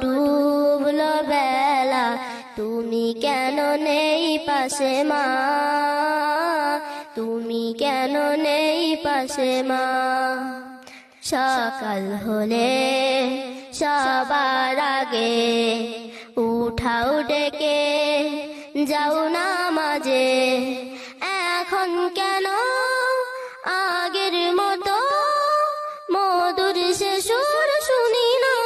ডুবলো বেলা, তুমি কেন নেই পাশে মা, তুমি কেন নেই পাশে মা। সকাল হলে সবার আগে উঠাও ডেকে যাও না মাঝে, এখন কেন আগের মতো মধুর সে সুর শুনি না।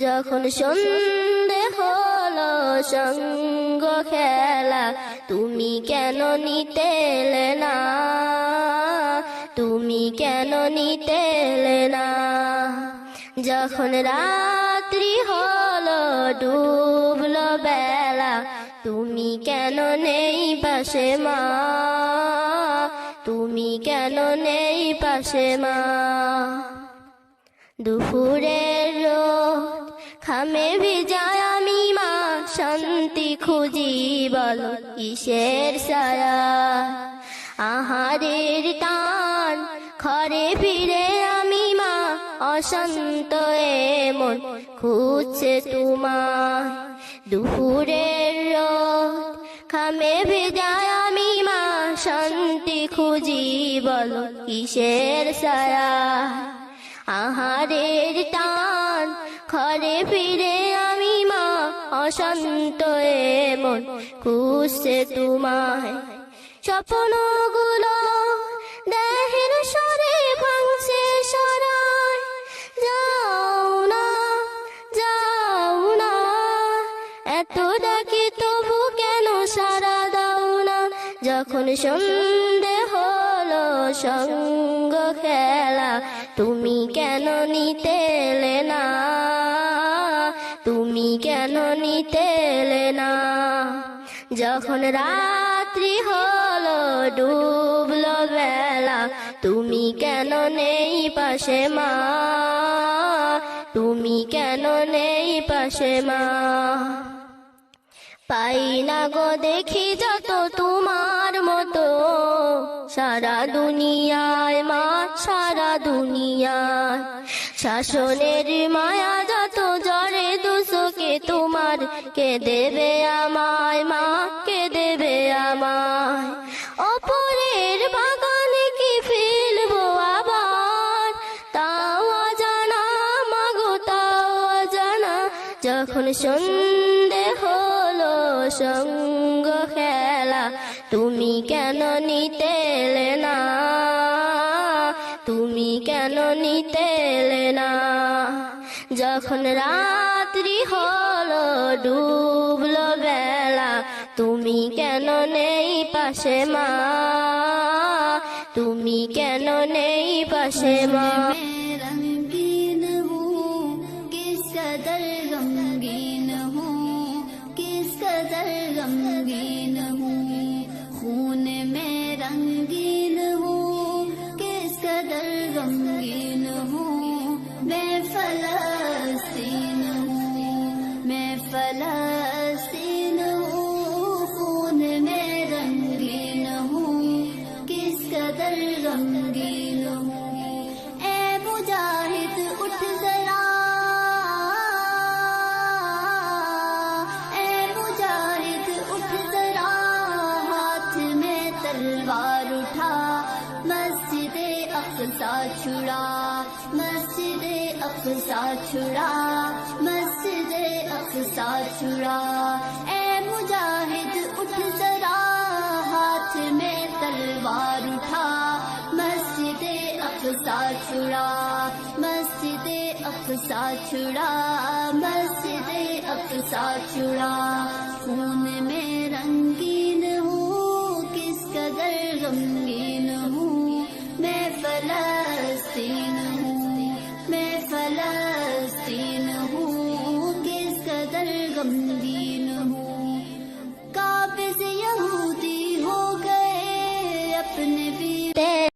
যখন সন্ধে হলো সঙ্গ খেলা, তুমি কেন নিতে এলে না, তুমি কেন নিতে এলে না। যখন রাত্রি হলো ডুবলো বেলা, তুমি কেন নেই পাশে মা, তুমি কেন নেই পাশে মা। দুপুরের রোদ খামে ভিজায় আমি মা, শান্তি খুঁজি বলো কিসের ছায়া। আহারের টান ঘরে ফিরে আমি মা, অশান্ত মন খুঁজছে তোমার। দুপুরের রোদ খামে ভেজায় আমি মা, শান্তি খুঁজি বলো কিসের ছায়া। আহারের টান ঘরে ফিরে আমি মা, অশান্ত মন খুঁজছে তোমায়। স্বপ্নগুলো দেহের স্বরে ভাঙছে সরায়, যাও না যাও না, এত ডাকি তবু কেন সাড়া দাও না। যখন সন্ধে হলো সঙ্গ খেলা, তুমি কেন নিতে এলে না, তুমি কেন নিতে এলে না। যখন রাত্রি হলো ডুবলো বেলা, তুমি কেন নেই পাশে মা, তুমি কেন নেই পাশে মা। পাই না গো দেখি যত তোমার মতো, সারা দুনিয়ায় মা সারা দুনিয়ায়। শাসনের মায়া যত জরে দুচোখে তোমার, কে দেবে আমায় মা, কে দেবে আমায়। অপরের বাগানে কি ফেলবো আবার, তাও অজানা মাগো তাও অজানা। যখন সন্ধে হলো সঙ্গ খেলা, তুমি কেন নিতে এলে না, তুমি কেন নিতে এলে না। যখন রাত্রি হলো ডুবলো বেলা, তুমি কেন নেই পাশে মা, তুমি কেন নেই পাশে মা। रंगीन हूँ किस कदर गमगीन हूँ, किस कदर गमगीन हूँ। खून में रंगीन हूँ किस कदर गमगीन हूँ। मैं फलस्तीन हूँ, मैं फलस्तीन हूँ। खून में रंगीन हूँ किस कदर गमगीन हूँ। ए मुजाहिद उठ जरा, ए मुजाहिद उठ जरा, हाथ में तलवार उठा, मस्जिदे अक़सा छुड़ा, मस्जिदे अक़सा छुड़ा, मस्जिदे अक़सा छुड़ा। ए मुजाहिद उठ जरा, हाथ में तलवार उठा, मस्जिदे अक़सा छुड़ा, मस्जिदे अक़सा छुड़ा, मस्जिदे अक़सा छुड़ा। खून में रंगीन हूँ किस कदर गमगीन हूँ। मैं फलस्तीन हूँ, मैं फलस्तीन हूँ किस कदर गमगीन